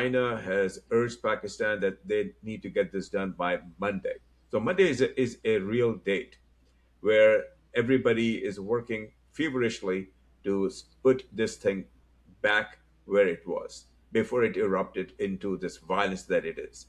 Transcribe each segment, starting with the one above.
China has urged Pakistan that they need to get this done by Monday. So Monday is a real date where everybody is working feverishly to put this thing back where it was before it erupted into this violence that it is.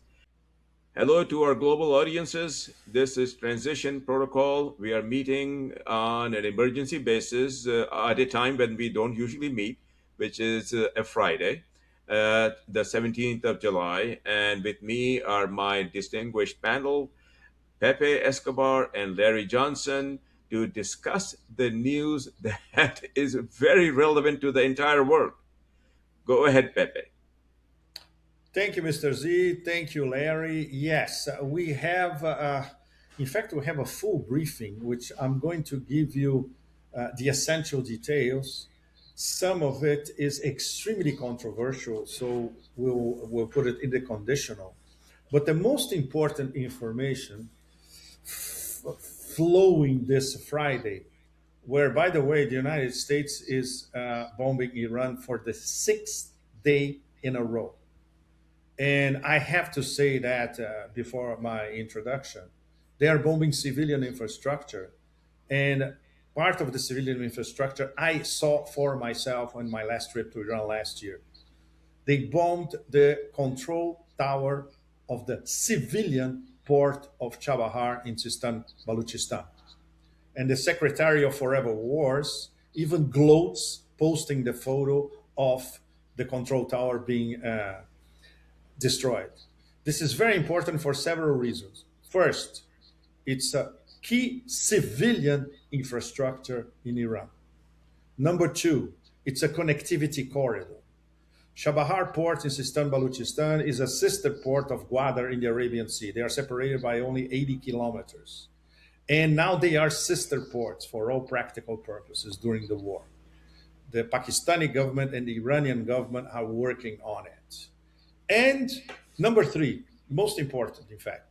Hello to our global audiences. This is Transition Protocol. We are meeting on an emergency basis at a time when we don't usually meet, which is a Friday, the 17th of July. And with me are my distinguished panel, Pepe Escobar and Larry Johnson, to discuss the news that is very relevant to the entire world. Go ahead, Pepe. Thank you, Mr. Z. Thank you, Larry. Yes, we have, in fact, we have a full briefing, which I'm going to give you the essential details. Some of it is extremely controversial, so we'll put it in the conditional. But the most important information flowing this Friday, where, by the way, the United States is bombing Iran for the sixth day in a row. And I have to say that before my introduction, they are bombing civilian infrastructure. And part of the civilian infrastructure I saw for myself on my last trip to Iran last year. They bombed the control tower of the civilian port of Chabahar in Sistan, Balochistan. And the Secretary of Forever Wars even gloats posting the photo of the control tower being destroyed. This is very important for several reasons. First, it's a key civilian infrastructure in Iran. Number two, it's a connectivity corridor. Chabahar port in Sistan Balochistan is a sister port of Gwadar in the Arabian Sea. They are separated by only 80 kilometers. And now they are sister ports for all practical purposes during the war. The Pakistani government and the Iranian government are working on it. And number three, most important, in fact,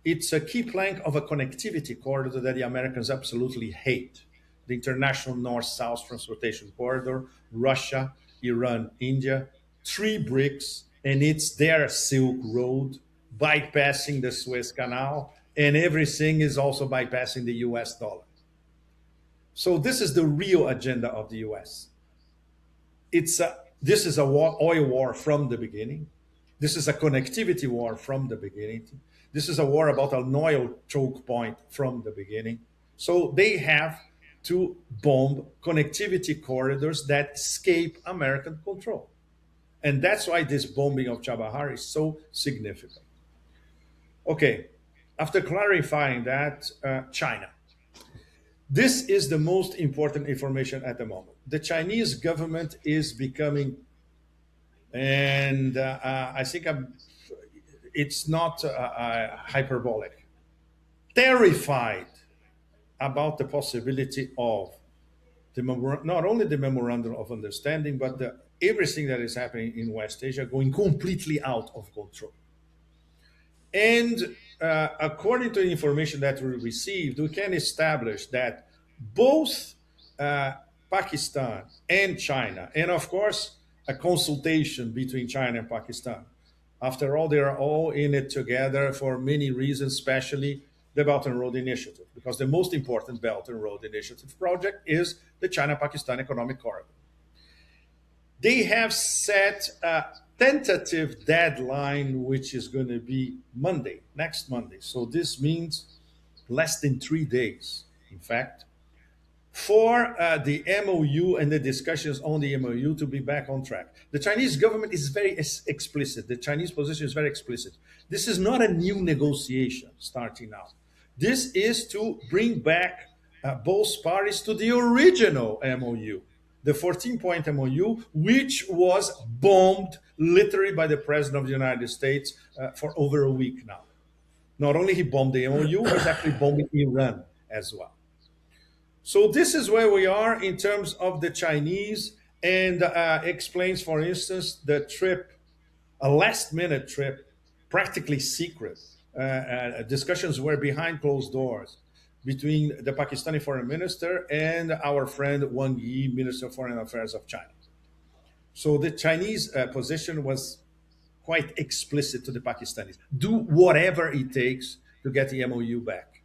it's a key plank of a connectivity corridor that the Americans absolutely hate. The International North-South Transportation Corridor, Russia, Iran, India, three bricks, and it's their Silk Road, bypassing the Suez Canal, and everything is also bypassing the US dollar. So this is the real agenda of the US. This is a oil war from the beginning. This is a connectivity war from the beginning. This is a war about an oil choke point from the beginning. So they have to bomb connectivity corridors that escape American control. And that's why this bombing of Chabahar is so significant. Okay, after clarifying that, China. This is the most important information at the moment. The Chinese government is becoming, and I think it's not hyperbolic, terrified about the possibility of not only the memorandum of understanding, but everything that is happening in West Asia going completely out of control. And according to the information that we received, we can establish that both Pakistan and China, and of course, a consultation between China and Pakistan. After all, they are all in it together for many reasons, especially the Belt and Road Initiative, because the most important Belt and Road Initiative project is the China-Pakistan Economic Corridor. They have set a tentative deadline, which is going to be Monday, next Monday. So this means less than 3 days, in fact, for the MOU and the discussions on the MOU to be back on track. The Chinese government is very explicit. The Chinese position is very explicit. This is not a new negotiation starting now. This is to bring back both parties to the original MOU, the 14-point MOU, which was bombed literally by the President of the United States for over a week now. Not only he bombed the MOU, he's actually bombing Iran as well. So this is where we are in terms of the Chinese, and explains, for instance, the trip, a last-minute trip, practically secret. Discussions were behind closed doors between the Pakistani foreign minister and our friend Wang Yi, Minister of Foreign Affairs of China. So the Chinese position was quite explicit to the Pakistanis. Do whatever it takes to get the MOU back.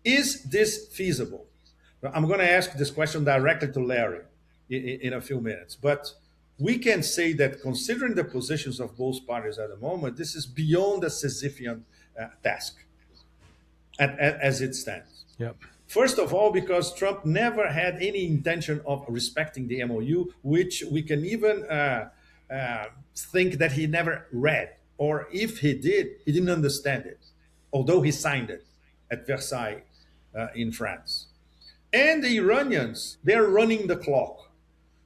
Is this feasible? I'm going to ask this question directly to Larry in a few minutes. But we can say that considering the positions of both parties at the moment, this is beyond a Sisyphean task as it stands. Yep. First of all, because Trump never had any intention of respecting the MOU, which we can even think that he never read, or if he did, he didn't understand it, although he signed it at Versailles in France. And the Iranians, they're running the clock.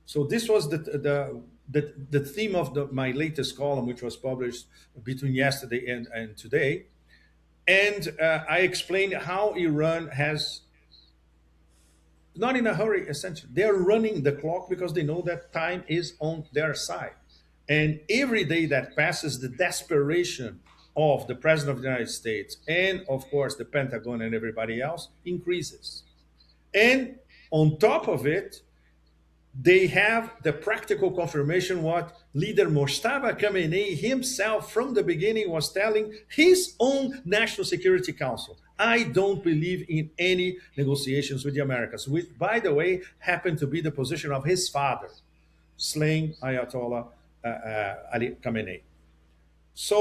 So this was the theme of my latest column, which was published between yesterday and today. And I explained how Iran has, not in a hurry, essentially. They're running the clock because they know that time is on their side. And every day that passes, the desperation of the President of the United States and, of course, the Pentagon and everybody else increases. And on top of it, they have the practical confirmation what leader Mojtaba Khamenei himself from the beginning was telling his own National Security Council. I don't believe in any negotiations with the Americans, which, by the way, happened to be the position of his father, slaying Ayatollah Ali Khamenei. So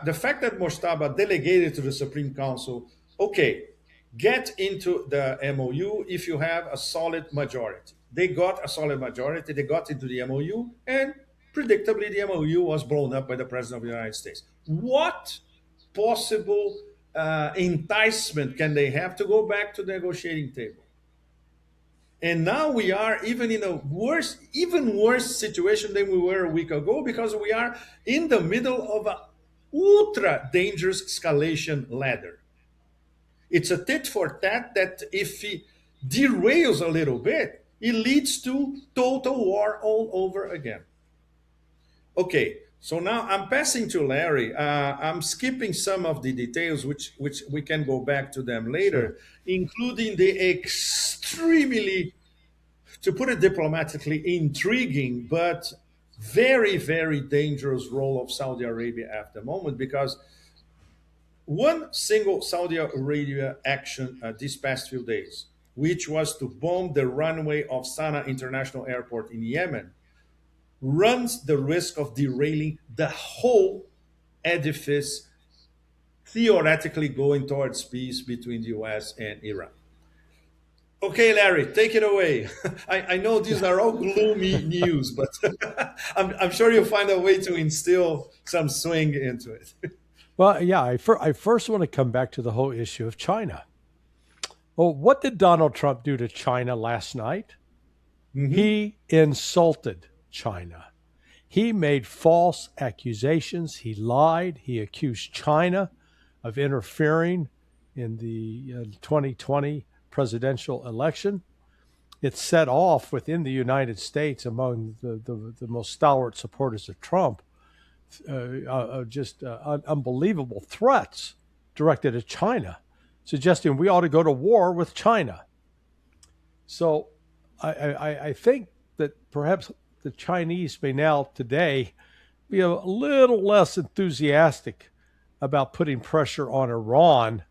the fact that Mojtaba delegated to the Supreme Council, okay, get into the MOU if you have a solid majority. They got a solid majority, they got into the MOU, and predictably the MOU was blown up by the President of the United States. What possible enticement can they have to go back to the negotiating table? And now we are even in a even worse situation than we were a week ago, because we are in the middle of an ultra dangerous escalation ladder. It's a tit for tat that if he derails a little bit, it leads to total war all over again. Okay, so now I'm passing to Larry. I'm skipping some of the details, which we can go back to them later, including the extremely, to put it diplomatically, intriguing but very, very dangerous role of Saudi Arabia at the moment, because one single Saudi Arabia action these past few days, which was to bomb the runway of Sana'a International Airport in Yemen, runs the risk of derailing the whole edifice, theoretically going towards peace between the US and Iran. Okay, Larry, take it away. I know these are all gloomy news, but I'm sure you'll find a way to instill some swing into it. Well, yeah, I first want to come back to the whole issue of China. Well, what did Donald Trump do to China last night? Mm-hmm. He insulted China. He made false accusations. He lied. He accused China of interfering in the 2020 presidential election. It set off within the United States among the most stalwart supporters of Trump unbelievable threats directed at China, suggesting we ought to go to war with China. So I think that perhaps the Chinese may now today be a little less enthusiastic about putting pressure on Iran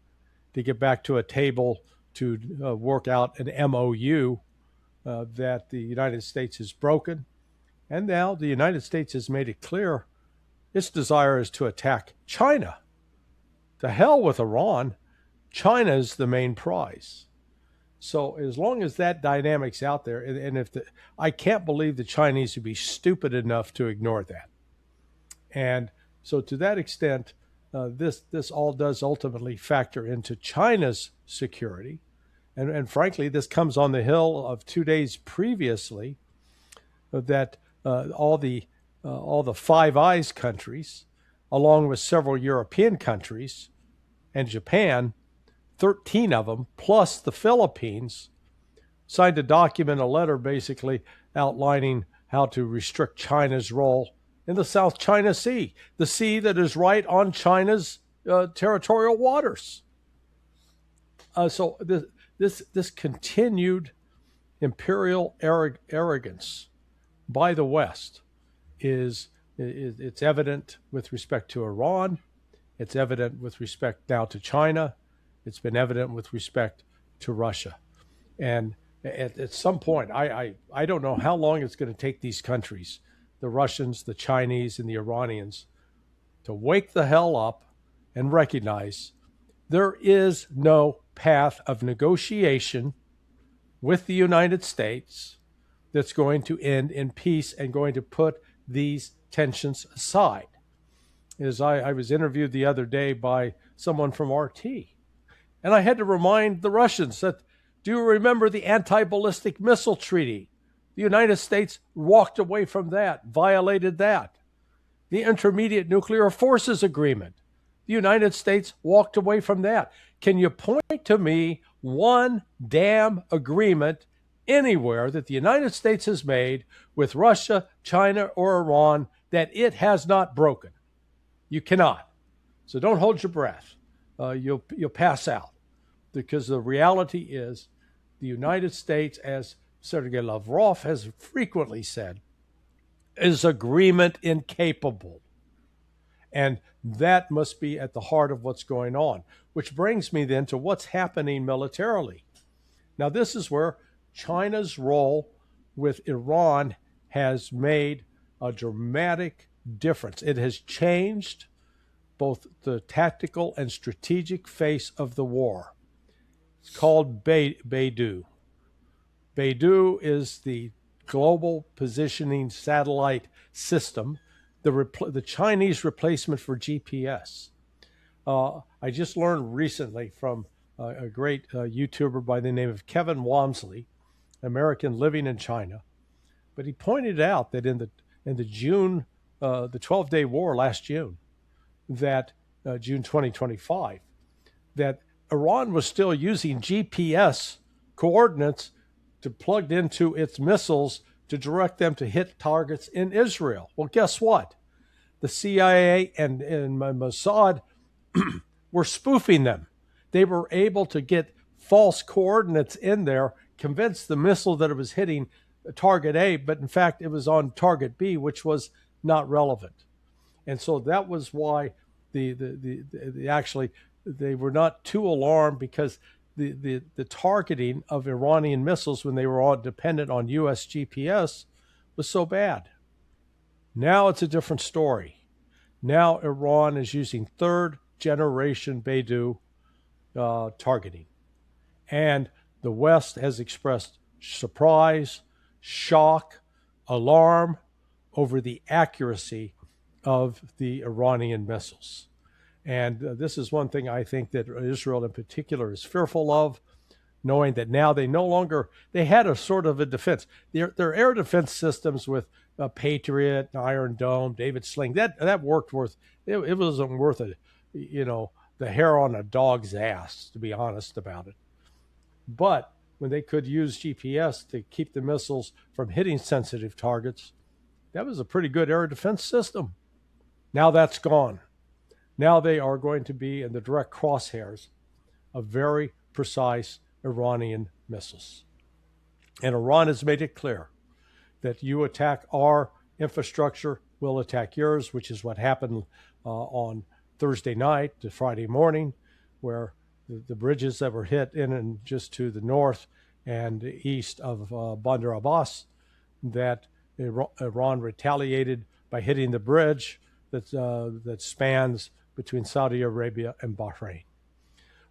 to get back to a table to work out an MOU that the United States has broken. And now the United States has made it clear its desire is to attack China. To hell with Iran. China is the main prize. So as long as that dynamic's out there, and I can't believe the Chinese would be stupid enough to ignore that. And so to that extent, this all does ultimately factor into China's security. And frankly, this comes on the hill of 2 days previously that all the Five Eyes countries, along with several European countries and Japan, 13 of them, plus the Philippines, signed a document, a letter basically outlining how to restrict China's role in the South China Sea, the sea that is right on China's territorial waters. So this continued imperial arrogance by the West is It's evident with respect to Iran. It's evident with respect now to China. It's been evident with respect to Russia. And at some point, I don't know how long it's going to take these countries, the Russians, the Chinese, and the Iranians, to wake the hell up and recognize there is no path of negotiation with the United States that's going to end in peace and going to put these tensions aside. As I was interviewed the other day by someone from RT, and I had to remind the Russians that, do you remember the anti-ballistic missile treaty? The United States walked away from that, violated that. The Intermediate Nuclear Forces Agreement. The United States walked away from that. Can you point to me one damn agreement anywhere that the United States has made with Russia, China, or Iran that it has not broken? You cannot. So don't hold your breath. You'll pass out, because the reality is the United States, as Sergei Lavrov has frequently said, is agreement incapable. And that must be at the heart of what's going on, which brings me then to what's happening militarily. Now, this is where China's role with Iran has made a dramatic difference. It has changed both the tactical and strategic face of the war. It's called BeiDou. BeiDou is the global positioning satellite system, the Chinese replacement for GPS. I just learned recently from a great YouTuber by the name of Kevin Walmsley, American living in China, but he pointed out that in the June, the 12-day war last June, that June 2025, that Iran was still using GPS coordinates to plugged into its missiles to direct them to hit targets in Israel. Well, guess what? The CIA and Mossad were spoofing them. They were able to get false coordinates in there, convince the missile that it was hitting target A, but in fact it was on target B, which was not relevant. And so that was why actually they were not too alarmed, because the targeting of Iranian missiles when they were all dependent on U.S. GPS was so bad. Now it's a different story. Now Iran is using third generation BeiDou targeting. And the West has expressed surprise, shock, alarm over the accuracy of the Iranian missiles. And this is one thing I think that Israel in particular is fearful of, knowing that now they had a sort of a defense. Their air defense systems with Patriot, Iron Dome, David Sling, that worked it wasn't worth it, the hair on a dog's ass, to be honest about it. But when they could use GPS to keep the missiles from hitting sensitive targets, that was a pretty good air defense system. Now that's gone. Now they are going to be in the direct crosshairs of very precise Iranian missiles. And Iran has made it clear that you attack our infrastructure, we'll attack yours, which is what happened on Thursday night to Friday morning, where the bridges that were hit in and just to the north and east of Bandar Abbas, that Iran retaliated by hitting the bridge that spans between Saudi Arabia and Bahrain.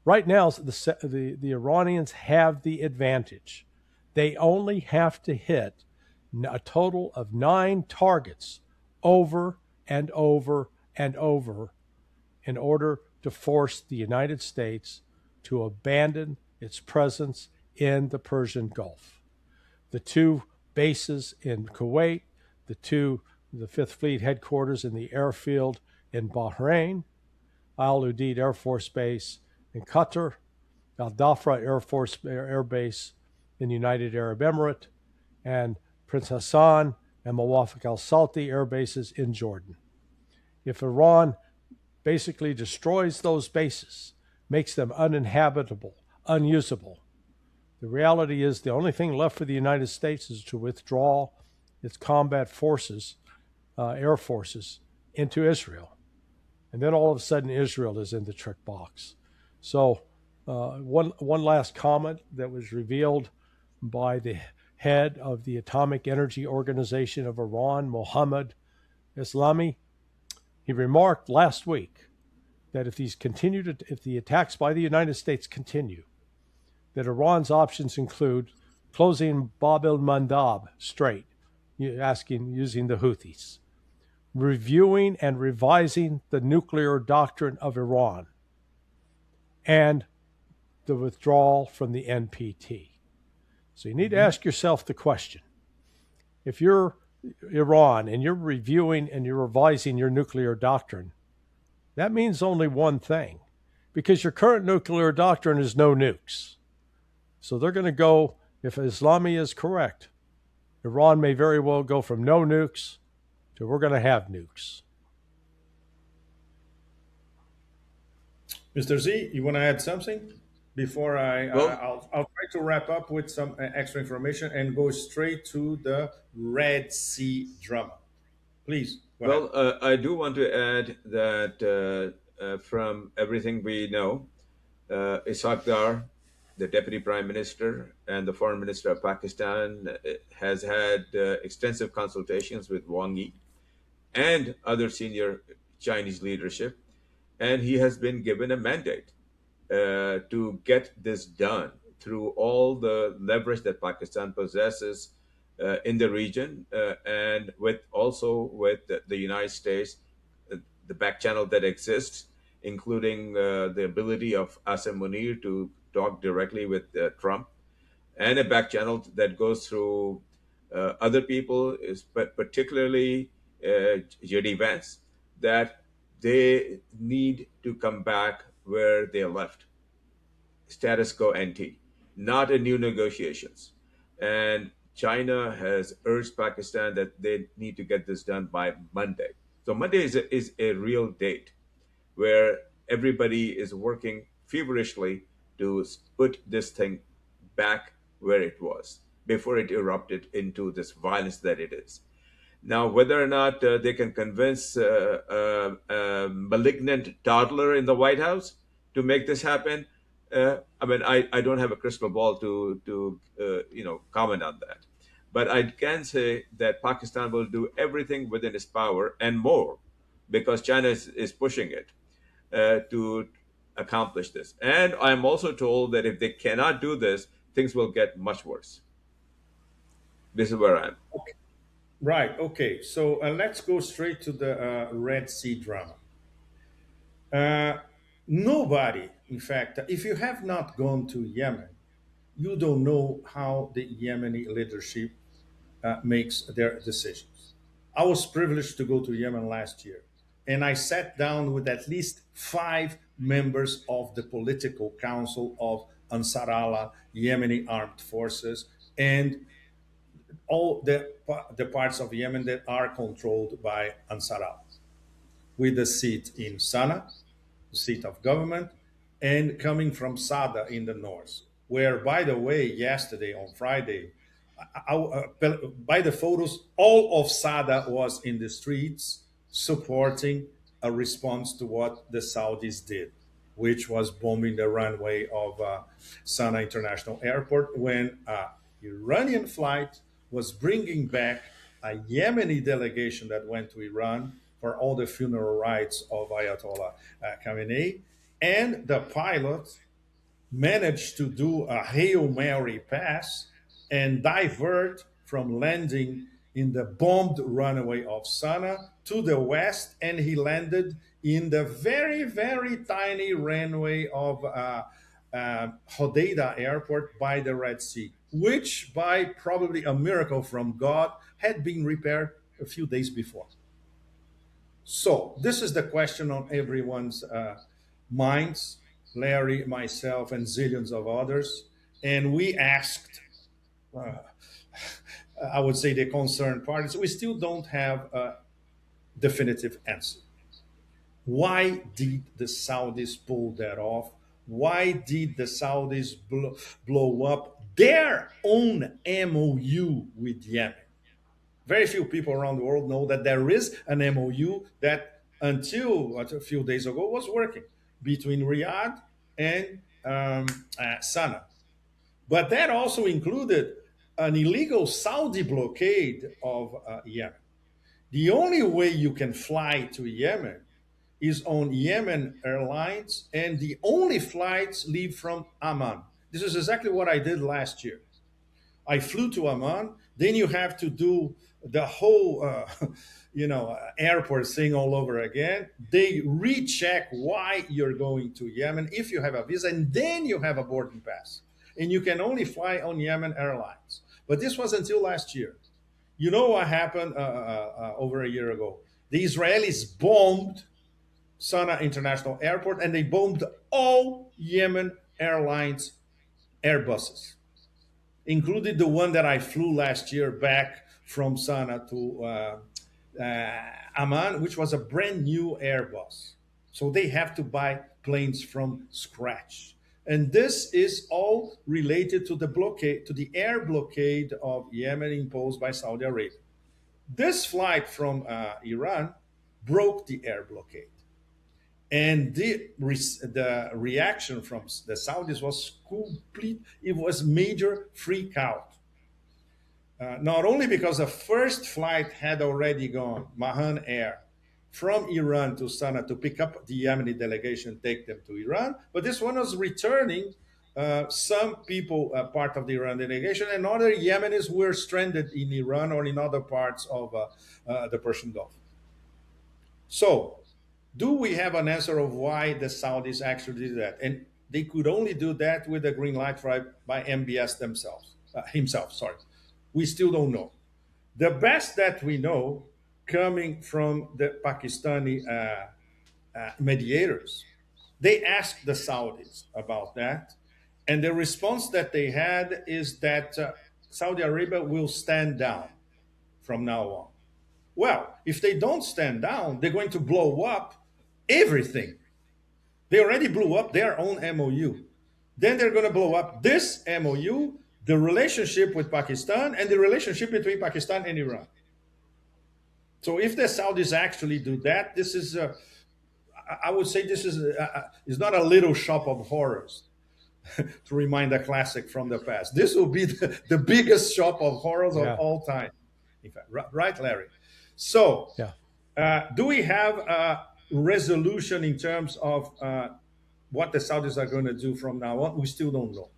Right now, the Iranians have the advantage. They only have to hit a total of 9 targets over and over and over in order to force the United States to abandon its presence in the Persian Gulf. The 2 bases in Kuwait, the 5th Fleet headquarters in the airfield in Bahrain, Al Udeid Air Force Base in Qatar, Al Dhafra Air Base in the United Arab Emirates, and Prince Hassan and Mawafaq al-Salti air bases in Jordan. If Iran basically destroys those bases, makes them uninhabitable, unusable, the reality is the only thing left for the United States is to withdraw its combat forces air forces into Israel. And then all of a sudden, Israel is in the trick box. So, one last comment that was revealed by the head of the Atomic Energy Organization of Iran, Mohammad Islami. He remarked last week that if the attacks by the United States continue, that Iran's options include closing Bab el Mandab Strait, using the Houthis, reviewing and revising the nuclear doctrine of Iran, and the withdrawal from the NPT. So you need to ask yourself the question: if you're Iran and you're reviewing and you're revising your nuclear doctrine, that means only one thing, because your current nuclear doctrine is no nukes. So they're going to go, if Islami is correct, Iran may very well go from no nukes to we're going to have nukes. Mr. Z, you want to add something before Well, I'll try to wrap up with some extra information and go straight to the Red Sea drama. Please go ahead. I do want to add that from everything we know, Ishaq Dar, the deputy prime minister and the foreign minister of Pakistan, has had extensive consultations with Wang Yi and other senior Chinese leadership, and he has been given a mandate to get this done through all the leverage that Pakistan possesses in the region, and with the United States, the back channel that exists, including the ability of Asim Munir to talk directly with Trump, and a back channel that goes through other people, but particularly JD Vance, that they need to come back where they left, status quo ante, not a new negotiations. And China has urged Pakistan that they need to get this done by Monday. So Monday is a real date where everybody is working feverishly to put this thing back where it was before it erupted into this violence that it is. Now, whether or not they can convince a malignant toddler in the White House to make this happen, I mean, I don't have a crystal ball to comment on that. But I can say that Pakistan will do everything within its power and more, because China is pushing it to accomplish this. And I'm also told that if they cannot do this, things will get much worse. This is where I am. Right. Okay. So let's go straight to the Red Sea drama. Uh, Nobody, in fact, if you have not gone to Yemen, you don't know how the Yemeni leadership makes their decisions. I was privileged to go to Yemen last year, and I sat down with at least five members of the political council of Ansar Allah, Yemeni armed forces, and all the parts of Yemen that are controlled by Ansar Allah, with a seat in Sana'a, the seat of government, and coming from Sada in the north, where, by the way, yesterday on Friday, by the photos, all of Sada was in the streets supporting a response to what the Saudis did, which was bombing the runway of Sana'a International Airport when an Iranian flight was bringing back a Yemeni delegation that went to Iran for all the funeral rites of Ayatollah Khamenei. And the pilot managed to do a Hail Mary pass and divert from landing in the bombed runway of Sana'a to the west, and he landed in the very, very tiny runway of Hodeida Airport by the Red Sea, which, by probably a miracle from God, had been repaired a few days before. So, this is the question on everyone's minds, Larry, myself, and zillions of others. And we asked, uh, I would say, the concerned parties. We still don't have a definitive answer. Why did the Saudis pull that off? Why did the Saudis blow up their own MOU with Yemen? Very few people around the world know that there is an MOU that until a few days ago was working between Riyadh and Sana'a. But that also included an illegal Saudi blockade of Yemen. The only way you can fly to Yemen is on Yemen Airlines, and the only flights leave from Amman. This is exactly what I did last year. I flew to Amman. Then you have to do the whole, airport thing all over again. They recheck why you're going to Yemen if you have a visa, and then you have a boarding pass, and you can only fly on Yemen Airlines. But this was until last year. You know what happened over a year ago? The Israelis bombed Sana'a International Airport, and they bombed all Yemen Airlines Airbuses, included the one that I flew last year back from Sana'a to Amman, which was a brand new Airbus. So they have to buy planes from scratch. And this is all related to the blockade, to the air blockade of Yemen imposed by Saudi Arabia. This flight from Iran broke the air blockade. And the reaction from the Saudis was complete. It was major freak out. Not only because the first flight had already gone, Mahan Air, from Iran to Sana'a to pick up the Yemeni delegation, take them to Iran, but this one was returning some people, part of the Iran delegation, and other Yemenis were stranded in Iran or in other parts of the Persian Gulf. So, do we have an answer of why the Saudis actually did that? And they could only do that with a green light by MBS himself. Sorry, we still don't know. The best that we know, coming from the Pakistani mediators, they asked the Saudis about that, and the response that they had is that Saudi Arabia will stand down from now on. Well, if they don't stand down, they're going to blow up everything. They already blew up their own MOU. Then they're going to blow up this MOU, the relationship with Pakistan, and the relationship between Pakistan and Iran. So if the Saudis actually do that, this is, I would say, this is not a little shop of horrors. To remind a classic from the past, this will be the biggest shop of horrors of all time. In fact, right, Larry? So, do we have a resolution in terms of what the Saudis are going to do from now on? We still don't know.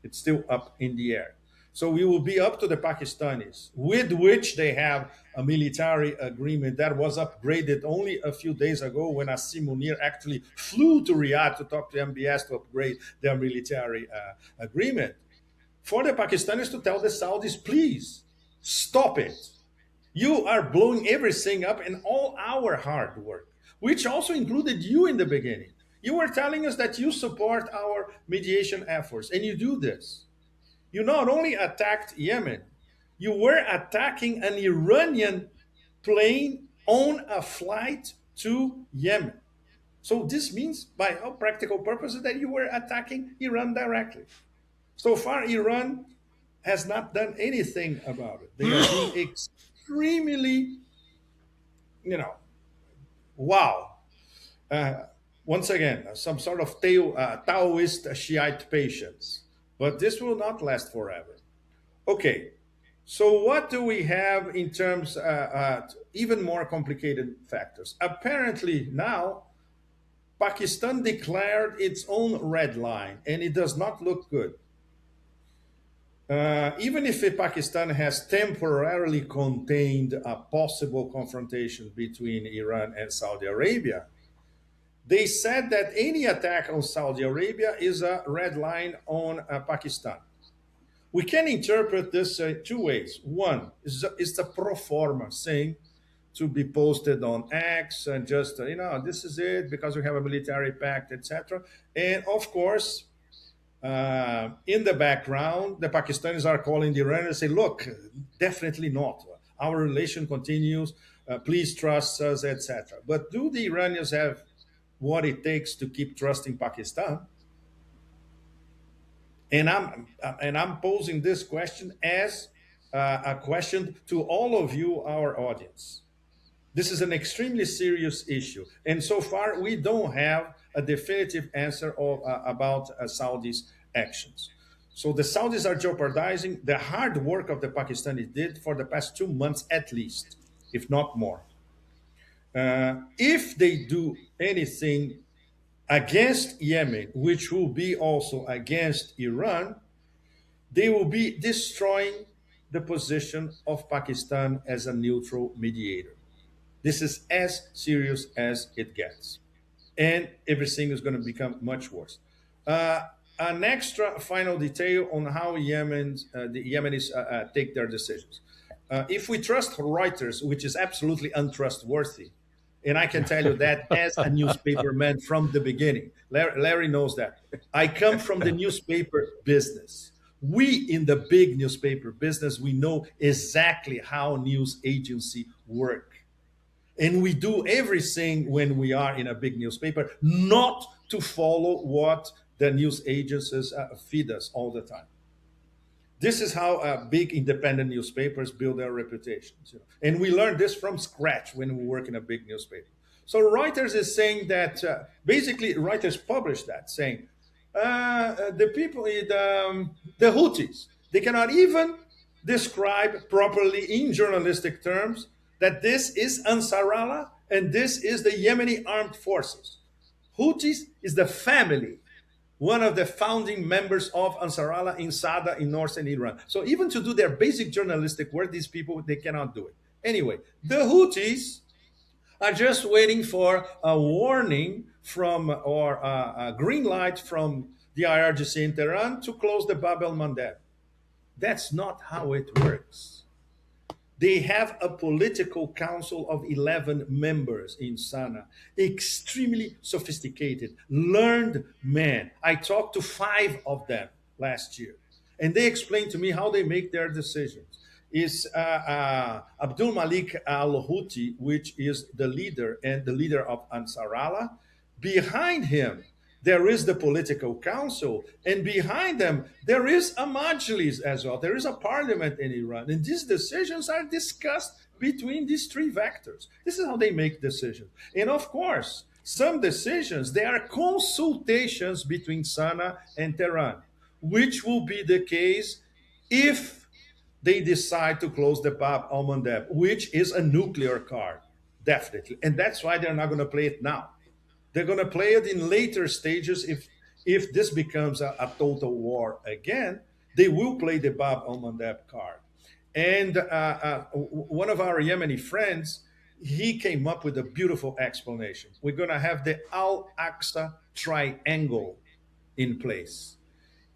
It's still up in the air. So we will be up to the Pakistanis, with which they have a military agreement that was upgraded only a few days ago when Asim Munir actually flew to Riyadh to talk to MBS to upgrade their military agreement. For the Pakistanis to tell the Saudis, please, stop it. You are blowing everything up and all our hard work, which also included you in the beginning. You were telling us that you support our mediation efforts, and you do this. You not only attacked Yemen, you were attacking an Iranian plane on a flight to Yemen. So this means, by all practical purposes, that you were attacking Iran directly. So far, Iran has not done anything about it. They are being extremely, wow. Once again, some sort of Taoist Shiite patience. But this will not last forever. Okay, so what do we have in terms even more complicated factors? Apparently now, Pakistan declared its own red line, and it does not look good. Even if Pakistan has temporarily contained a possible confrontation between Iran and Saudi Arabia, they said that any attack on Saudi Arabia is a red line on Pakistan. We can interpret this two ways. One is a pro forma thing to be posted on X and just, this is it because we have a military pact, etc. And of course, in the background, the Pakistanis are calling the Iranians and say, look, definitely not. Our relation continues. Please trust us, etc. But do the Iranians have what it takes to keep trusting Pakistan? And I'm posing this question as a question to all of you, our audience. This is an extremely serious issue. And so far, we don't have a definitive answer about Saudi's actions. So the Saudis are jeopardizing the hard work of the Pakistanis did for the past 2 months at least, if not more. If they do anything against Yemen, which will be also against Iran, they will be destroying the position of Pakistan as a neutral mediator. This is as serious as it gets. And everything is going to become much worse. Uh, an extra final detail on how the Yemenis take their decisions. If we trust Reuters, which is absolutely untrustworthy, and I can tell you that as a newspaper man from the beginning, Larry knows that. I come from the newspaper business. We in the big newspaper business, we know exactly how news agency work. And we do everything when we are in a big newspaper, not to follow what the news agencies feed us all the time. This is how big independent newspapers build their reputations. And we learned this from scratch when we work in a big newspaper. So Reuters is saying that basically Reuters published that saying the people, the Houthis, they cannot even describe properly in journalistic terms that this is Ansar Allah and this is the Yemeni armed forces. Houthis is the family, one of the founding members of Ansar Allah in Sada in northern Iran. So even to do their basic journalistic work, these people, they cannot do it. Anyway, the Houthis are just waiting for a warning from or a green light from the IRGC in Tehran to close the Bab el Mandeb. That's not how it works. They have a political council of 11 members in Sana'a, extremely sophisticated, learned men. I talked to 5 of them last year, and they explained to me how they make their decisions. Is Abdul Malik al Houthi, which is the leader and the leader of Ansar Allah. Behind him, there is the political council, and behind them, there is a majlis as well. There is a parliament in Iran, and these decisions are discussed between these 3 vectors. This is how they make decisions. And of course, some decisions, they are consultations between Sana'a and Tehran, which will be the case if they decide to close the Bab al Mandeb, which is a nuclear card, definitely. And that's why they're not going to play it now. They're going to play it in later stages. If this becomes a total war again, they will play the Bab al Mandeb card. And one of our Yemeni friends, he came up with a beautiful explanation. We're going to have the Al Aqsa triangle in place.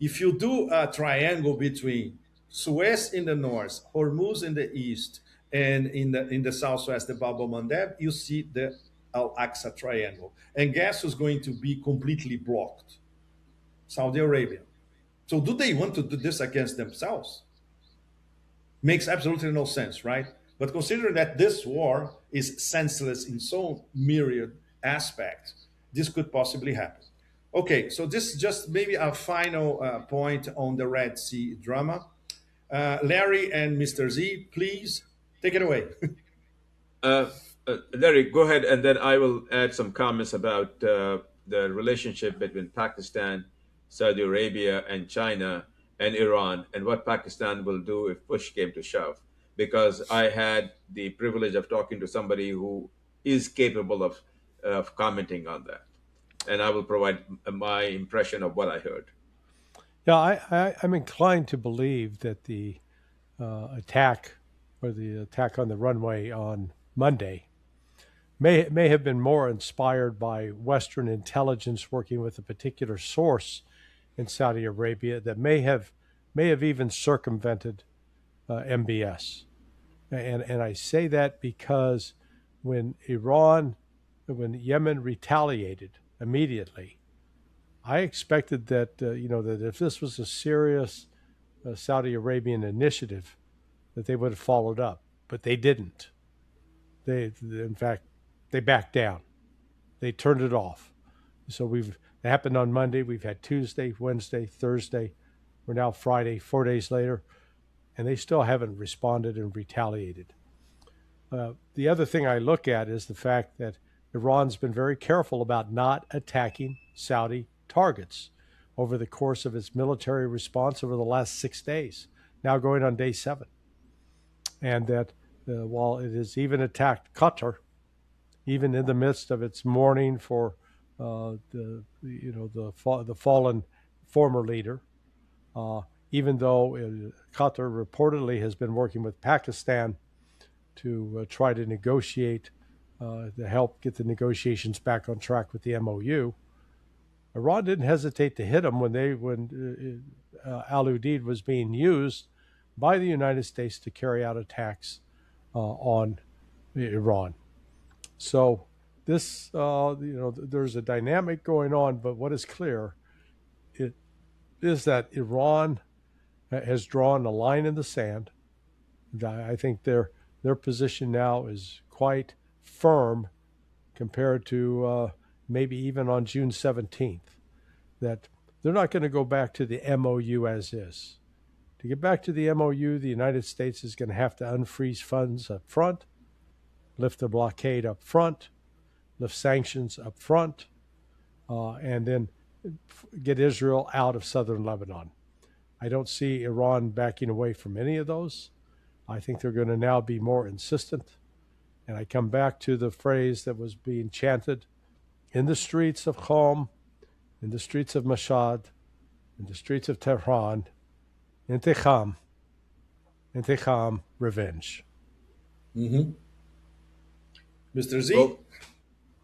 If you do a triangle between Suez in the north, Hormuz in the east, and in the southwest, the Bab al Mandeb, you see the Al Aqsa Triangle. And guess who's going to be completely blocked? Saudi Arabia. So, do they want to do this against themselves? Makes absolutely no sense, right? But considering that this war is senseless in so myriad aspects, this could possibly happen. Okay, so this is just maybe a final point on the Red Sea drama. Larry and Mr. Z, please take it away. Uh, Larry, go ahead, and then I will add some comments about the relationship between Pakistan, Saudi Arabia, and China and Iran, and what Pakistan will do if push came to shove. Because I had the privilege of talking to somebody who is capable of commenting on that, and I will provide my impression of what I heard. Yeah, I'm inclined to believe that the attack or the attack on the runway on Monday may have been more inspired by Western intelligence working with a particular source in Saudi Arabia that may have even circumvented MBS. And I say that because when Yemen retaliated immediately, I expected that that if this was a serious Saudi Arabian initiative, that they would have followed up, but they didn't. In fact, they backed down. They turned it off. So it happened on Monday. We've had Tuesday, Wednesday, Thursday. We're now Friday, 4 days later. and they still haven't responded and retaliated. The other thing I look at is the fact that Iran's been very careful about not attacking Saudi targets over the course of its military response over the last 6 days, now going on day 7. And that while it has even attacked Qatar, even in the midst of its mourning for the fallen former leader, even though Qatar reportedly has been working with Pakistan to try to negotiate, to help get the negotiations back on track with the MOU. Iran didn't hesitate to hit them when Al Udeid was being used by the United States to carry out attacks on Iran. So this, there's a dynamic going on, but what is clear is that Iran has drawn a line in the sand. I think their position now is quite firm compared to maybe even on June 17th, that they're not going to go back to the MOU as is. To get back to the MOU, the United States is going to have to unfreeze funds up front, lift the blockade up front, lift sanctions up front, and then get Israel out of southern Lebanon. I don't see Iran backing away from any of those. I think they're going to now be more insistent. And I come back to the phrase that was being chanted in the streets of Qom, in the streets of Mashhad, in the streets of Tehran, Intikham, revenge. Mm-hmm. Mr. Z? Well,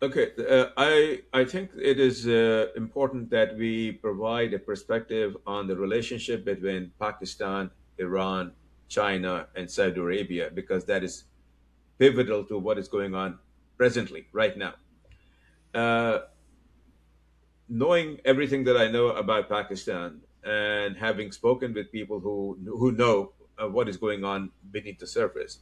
okay, I think it is important that we provide a perspective on the relationship between Pakistan, Iran, China, and Saudi Arabia, because that is pivotal to what is going on presently, right now. Knowing everything that I know about Pakistan and having spoken with people who know what is going on beneath the surface,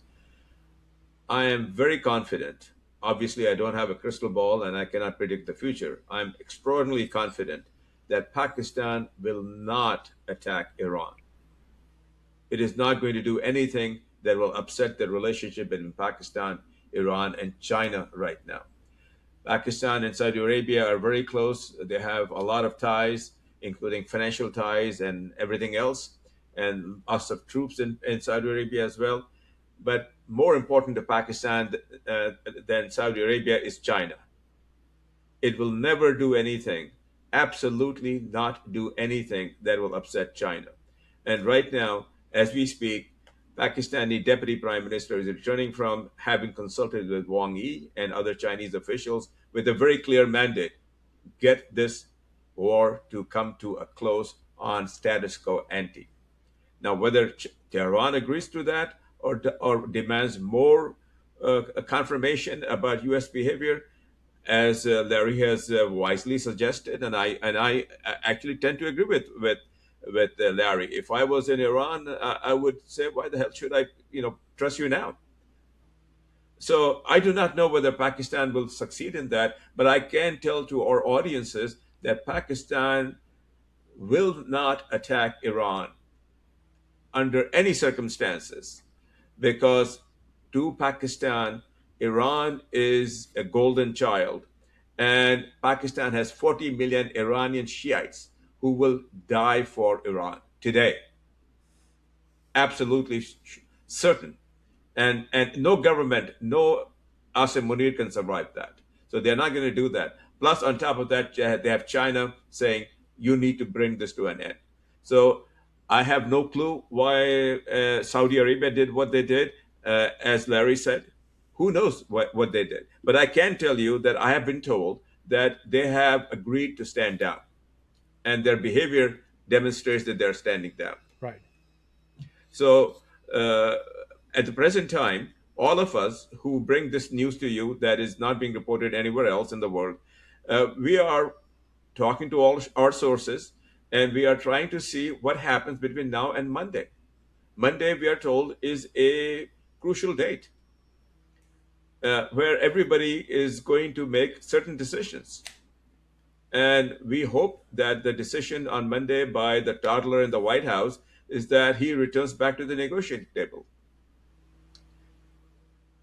I am very confident. Obviously, I don't have a crystal ball and I cannot predict the future. I'm extraordinarily confident that Pakistan will not attack Iran. It is not going to do anything that will upset the relationship between Pakistan, Iran, and China right now. Pakistan and Saudi Arabia are very close. They have a lot of ties, including financial ties and everything else, and lots of troops in Saudi Arabia as well. But more important to Pakistan than Saudi Arabia is China. It will never do anything, absolutely not do anything that will upset China. And right now, as we speak, Pakistani Deputy Prime Minister is returning from having consulted with Wang Yi and other Chinese officials with a very clear mandate: get this war to come to a close on status quo ante. Now, whether Tehran agrees to that or demands more confirmation about U.S. behavior, as Larry has wisely suggested, and I actually tend to agree with Larry. If I was in Iran, I would say, why the hell should I, trust you now? So I do not know whether Pakistan will succeed in that, but I can tell to our audiences that Pakistan will not attack Iran under any circumstances, because to Pakistan, Iran is a golden child, and Pakistan has 40 million Iranian Shiites who will die for Iran today. Absolutely certain. And no government, no Asim Munir can survive that. So they're not going to do that. Plus, on top of that, they have China saying, you need to bring this to an end. So I have no clue why Saudi Arabia did what they did. As Larry said, who knows what they did. But I can tell you that I have been told that they have agreed to stand down, and their behavior demonstrates that they're standing down. Right. So at the present time, all of us who bring this news to you that is not being reported anywhere else in the world, we are talking to all our sources, and we are trying to see what happens between now and Monday. Monday, we are told, is a crucial date where everybody is going to make certain decisions. And we hope that the decision on Monday by the toddler in the White House is that he returns back to the negotiating table.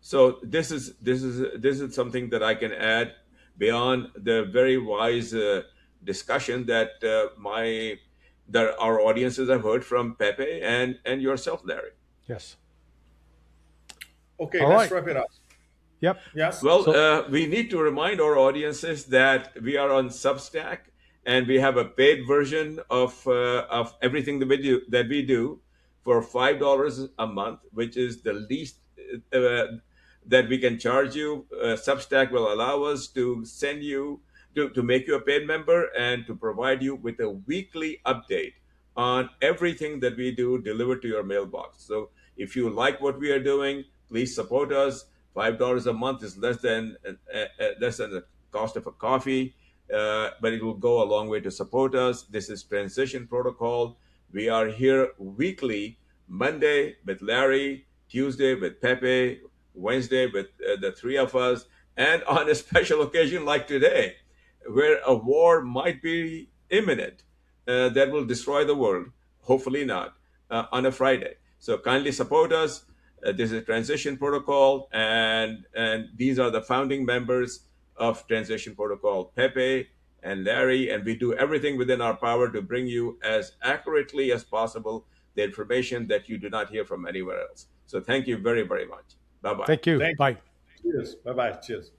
So this is something that I can add beyond the very wise discussion that our audiences have heard from Pepe and yourself, Larry. Yes. Okay, All let's right. wrap it up. Yep. Yes. Well, So we need to remind our audiences that we are on Substack, and we have a paid version of everything that we do for $5 a month, which is the least that we can charge you. Substack will allow us to send you to make you a paid member and to provide you with a weekly update on everything that we do delivered to your mailbox. So if you like what we are doing, please support us. $5 a month is less than the cost of a coffee, but it will go a long way to support us. This is Transition Protocol. We are here weekly, Monday with Larry, Tuesday with Pepe, Wednesday with the three of us, and on a special occasion like today, where a war might be imminent that will destroy the world. Hopefully not on a Friday. So kindly support us. This is Transition Protocol, and these are the founding members of Transition Protocol, Pepe and Larry, and we do everything within our power to bring you as accurately as possible the information that you do not hear from anywhere else. So thank you very, very much. Bye bye. thank you. Thank you. Bye. Cheers. Bye bye. Cheers.